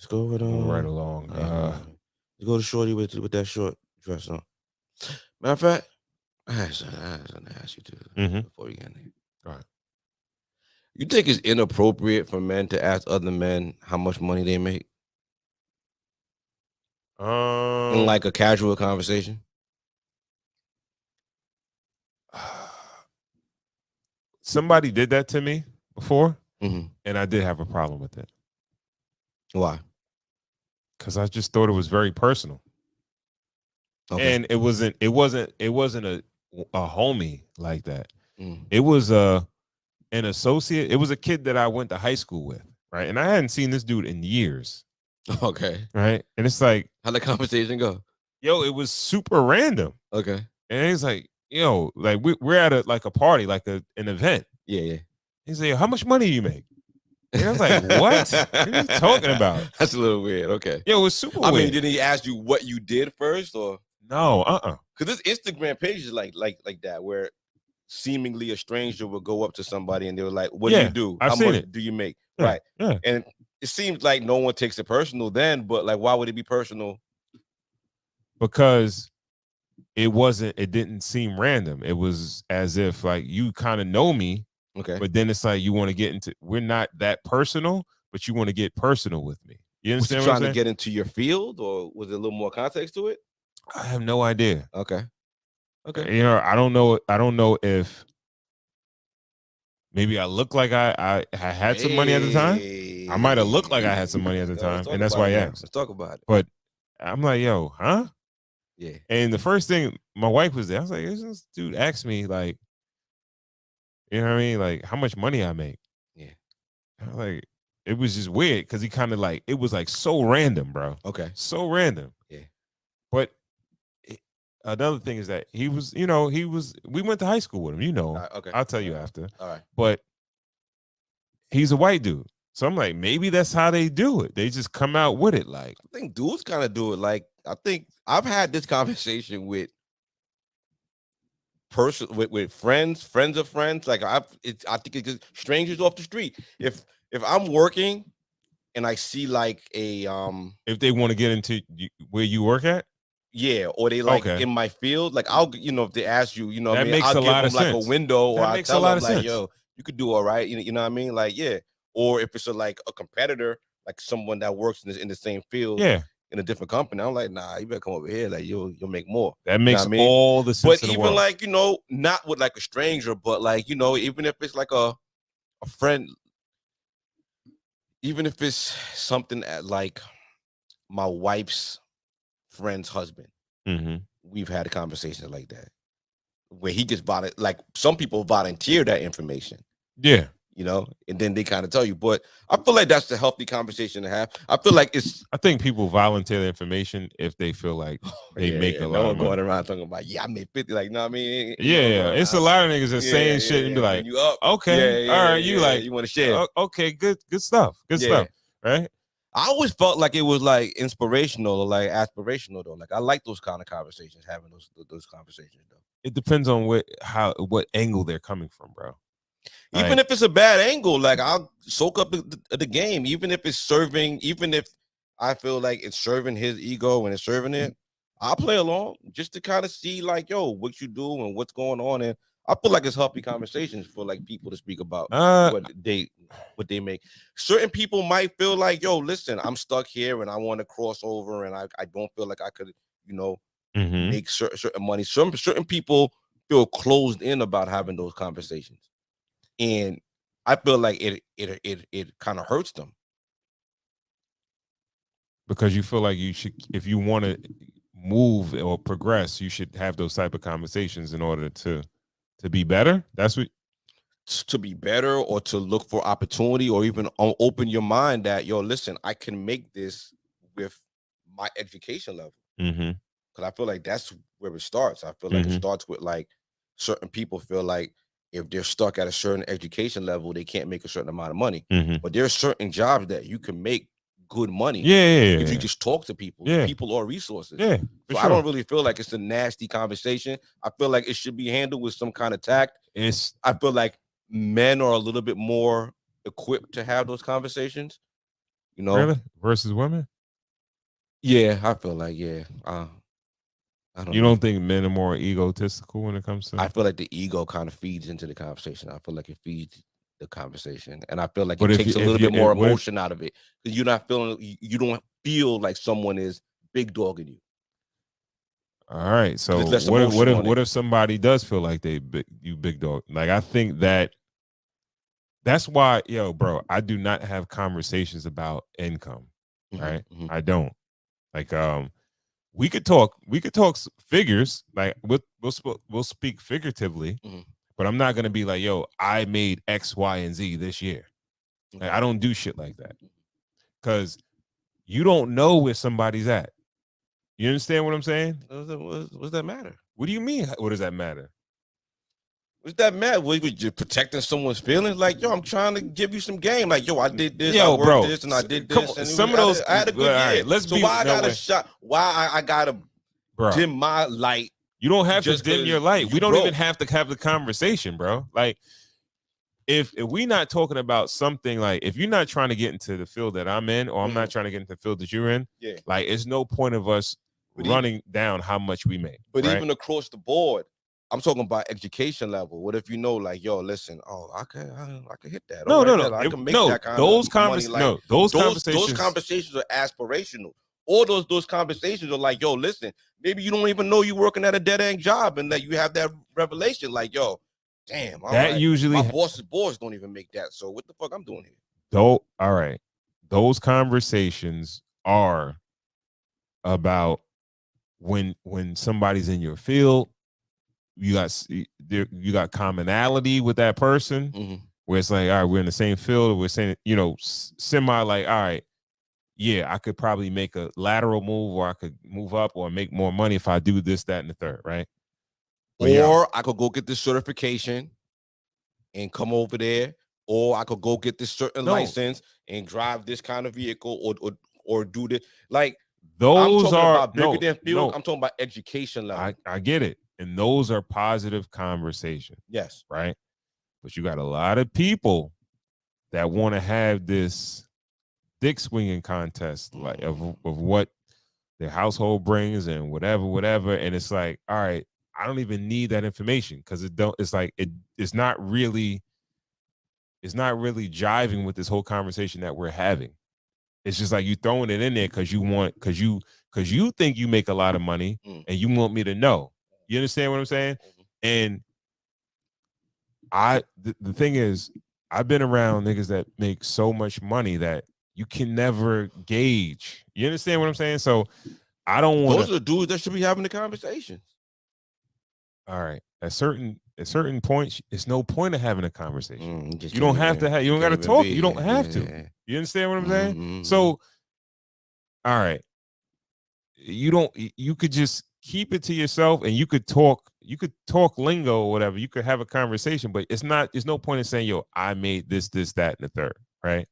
Let's go with Move right along. let's go to Shorty with that short dress on. Matter of fact, I had something to ask you too before you get in there. All right. You think it's inappropriate for men to ask other men how much money they make in like a casual conversation? Somebody did that to me before, and I did have a problem with it. Why? Because I just thought it was very personal. Okay. And it wasn't a homie like that. Mm. It was an associate. It was a kid that I went to high school with, right? And I hadn't seen this dude in years. Okay. Right? And it's like, how'd the conversation go? Yo, it was super random. Okay. And he's like, yo, like we're at a party, like an event. Yeah. He's like, how much money do you make? And I was like, what? What are you talking about? That's a little weird. Okay. Yo, it was super weird. weird. I mean, did he ask you what you did first, or no? Because this Instagram page is like that, where seemingly a stranger will go up to somebody and they were like, "What do you do? How much do you make?" Yeah, right. Yeah. And it seems like no one takes it personal then, but like, why would it be personal? Because it didn't seem random. It was as if like you kind of know me. Okay. But then it's like you want to get into, we're not that personal, but you want to get personal with me. You understand was what you I'm trying saying? to get into your field, or was there a little more context to it? I have no idea. Okay. You know, I don't know if maybe I look like I had some money at the time. I might have looked like I had some money at the time, and that's why I asked. Let's talk about it. But I'm like, yo, huh? Yeah. And the first thing, my wife was there. I was like, this dude asked me, like, you know what I mean? Like, how much money I make. Yeah. I was like, it was just weird because he kind of like, it was like so random, bro. Okay. So random. Yeah. But another thing is that we went to high school with him, you know. Okay. I'll tell you after. All right. But he's a white dude. So I'm like, maybe that's how they do it. They just come out with it. Like, I think dudes kind of do it. Like, I think I've had this conversation with friends of friends. Like, I think it's just strangers off the street. If I'm working and I see like a if they want to get into where you work at, yeah, or they like in my field, like I'll if they ask you, that I mean, makes I'll a give lot them of like sense. a window, or I tell them like, sense. yo, you could do all right, you know what I mean? Like, yeah. Or if it's like a competitor, like someone that works in the same field, in a different company, I'm like, nah, you better come over here, like you'll make more. That makes all the sense. But even like, not with like a stranger, but like, even if it's like a friend, even if it's something at like my wife's friend's husband, we've had a conversation like that, where he just like some people volunteer that information. Yeah. And then they kind of tell you. But I feel like that's the healthy conversation to have. I feel like I think people volunteer the information if they feel like they make a lot of money. Going around talking about, I made 50, like, I mean? It's a lot of niggas that saying shit and be like, you up. Okay, all right, you like, you want to share. Okay, good stuff. Good stuff, right? I always felt like it was like inspirational or like aspirational though. Like I like those kind of conversations, having those conversations though. It depends on what angle they're coming from, bro. Even if it's a bad angle, like I'll soak up the game. Even if it's serving, even if I feel like it's serving his ego and it's serving it, I'll play along just to kind of see like, yo, what you do and what's going on. And I feel like it's healthy conversations for like people to speak about what they make. Certain people might feel like, yo, listen, I'm stuck here and I want to cross over and I don't feel like I could, make certain money. Certain people feel closed in about having those conversations. And I feel like it kind of hurts them. Because you feel like you should, if you want to move or progress, you should have those type of conversations in order to be better. That's what. To be better, or to look for opportunity, or even open your mind that, yo, listen, I can make this with my education level. Because I feel like that's where it starts. I feel like it starts with like certain people feel like if they're stuck at a certain education level, they can't make a certain amount of money. But there are certain jobs that you can make good money. If you just talk to people, people or resources. So I don't really feel like it's a nasty conversation. I feel like it should be handled with some kind of tact. I feel like men are a little bit more equipped to have those conversations. You know, Really? Versus women? yeah, I feel like I don't You know. don't think men are more egotistical when it comes to? I feel like the ego kind of feeds into the conversation. I feel like it feeds the conversation, and I feel like But it if you, takes a if little you, bit more what if, emotion out of it because you're not feeling. You don't feel like someone is big dogging you all right. because So there's less emotion on what it. if somebody does feel like you big dog? Like I think that's why, yo, bro, I do not have conversations about income. Right? Mm-hmm. I don't. Like we could talk figures, like we'll speak figuratively, Mm-hmm. but I'm not gonna be like, yo, I made X, Y, and Z this year. Like, I don't do shit like that because you don't know where somebody's at. You understand what I'm saying? What's that matter? What do you mean? What does that matter? What's that matter? Was you protecting someone's feelings? Like, yo, I'm trying to give you some game. Like, yo, I did this, I Yo, worked bro, this, and I did come this, on. and Some of those, I had a all good year. right, let's So be why I no gotta way, shot? Why I gotta bro. dim my light? You don't have to Just dim your because light. you We don't even broke. have to have the conversation, bro. Like, if we not talking about something, like if you're not trying to get into the field that I'm in, or I'm not trying to get into the field that you're in, Yeah. like it's no point of us But running down how much we make. But right? even across the board, I'm talking about education level. What if you know, like, yo, listen, oh, I can hit that. No, All right, no, I can make no. that kind Those of money. Like those those conversations. conversations are aspirational. Or those conversations are like, yo, listen, maybe you don't even know you're working at a dead end job, and that you have that revelation, like, yo, damn, all That right, usually my boss's boss don't even make that. So what the fuck I'm doing here? Though, all right, those conversations are about when somebody's in your field, you got commonality with that person, where it's like, all right, we're in the same field, we're saying, semi, like, all right, yeah, I could probably make a lateral move, or I could move up or make more money if I do this, that, and the third, right? But Or I could go get this certification and come over there, or I could go get this certain license and drive this kind of vehicle, or do this. Like, I'm those talking are about bigger than field. no, I'm talking about education level. I get it, and those are positive conversations, Yes. right? But you got a lot of people that want to have this dick swinging contest, like of what their household brings and whatever, and it's like, all right, I don't even need that information because it's not really jiving with this whole conversation that we're having. It's just like you throwing it in there because you think you make a lot of money and you want me to know. You understand what I'm saying? And the thing is, I've been around niggas that make so much money that you can never gauge. You understand what I'm saying? So I don't want Those are the dudes that should be having the conversations. All right. At certain points, it's no point of having a conversation. You don't have to have. You don't got to talk. You don't have to. You understand what I'm saying? So, all right. You don't. You could just keep it to yourself, and you could talk. You could talk lingo or whatever. You could have a conversation, but it's not. There's no point in saying, "Yo, I made this, that, and the third." Right?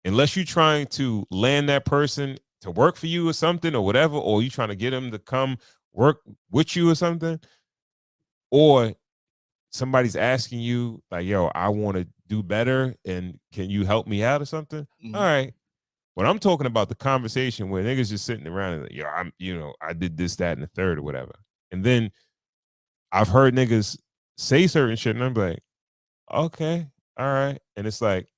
Unless you're trying to land that person to work for you or something or whatever, or you trying to get them to come work with you or something, or somebody's asking you like, yo, I want to do better and can you help me out or something? All right. But I'm talking about the conversation where niggas just sitting around and like, yo, I did this, that, and the third or whatever. And then I've heard niggas say certain shit and I'm like, okay, all right. And it's like,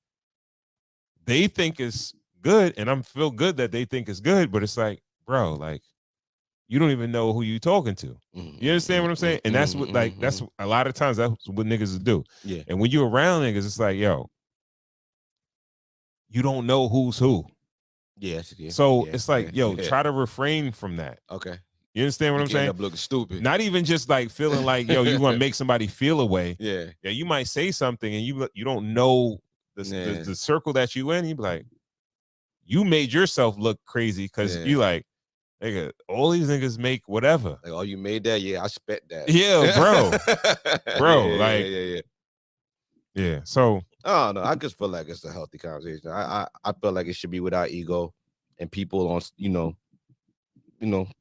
they think it's good and I'm feel good that they think it's good, but it's like, bro, like, you don't even know who you talking to. You understand what I'm saying? And that's what, like, that's a lot of times that's what niggas do. Yeah. And when you're around niggas, it's like, yo, you don't know who's who. Yes. Yeah, so it's like, yo, try to refrain from that. Okay. You understand what I'm saying? End up looking stupid. Not even just like feeling like, yo, you want to make somebody feel away. Yeah. Yeah. You might say something and you don't know the circle that you in. You be like, you made yourself look crazy because you like, nigga, all these niggas make whatever. Like, oh, you made that? Yeah, I spent that. Yeah, bro. Yeah. So I don't know. I just feel like it's a healthy conversation. I feel like it should be without ego, and people on,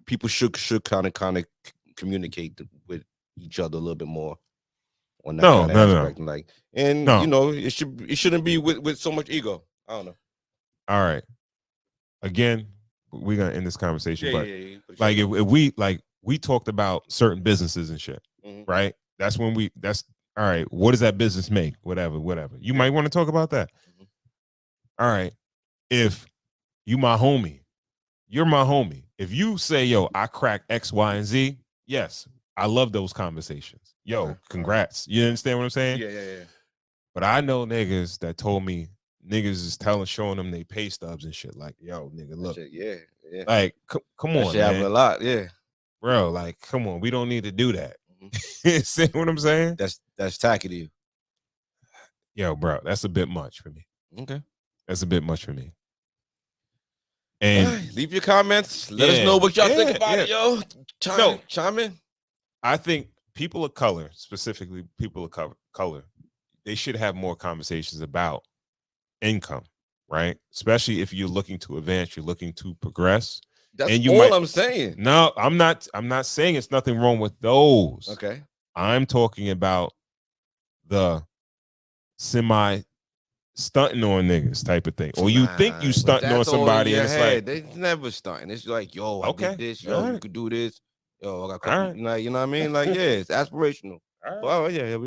people should kind of communicate with each other a little bit more on that kind of aspect. Like, and it shouldn't be with so much ego. I don't know. All right. Again, we're gonna end this conversation, but like if we talked about certain businesses and shit, right? That's when that's all right. What does that business make? Whatever. You might want to talk about that. All right. If you my homie, you're my homie. If you say, yo, I crack X, Y, and Z, yes, I love those conversations. Yo, congrats. You understand what I'm saying? Yeah. But I know niggas that told me niggas is showing them they pay stubs and shit. Like, yo, nigga, look. Yeah. Like, come on, man. Happen a lot, yeah. Bro, like, come on. We don't need to do that. See what I'm saying? That's tacky to you. Yo, bro, that's a bit much for me. Okay. That's a bit much for me. And right, leave your comments. Let us know what y'all think about it, yo. Chime in. I think people of color, specifically people of color, they should have more conversations about income, right? Especially if you're looking to advance, you're looking to progress. That's all I'm saying. No, I'm not saying it's nothing wrong with those. Okay. I'm talking about the semi stunting on niggas type of thing. Or you think you stunting on somebody and it's like they never stunting. It's like, yo, I did this, yo, you could do this. Yo, I got you know what I mean? Like, yeah, it's aspirational. All right. Well, yeah,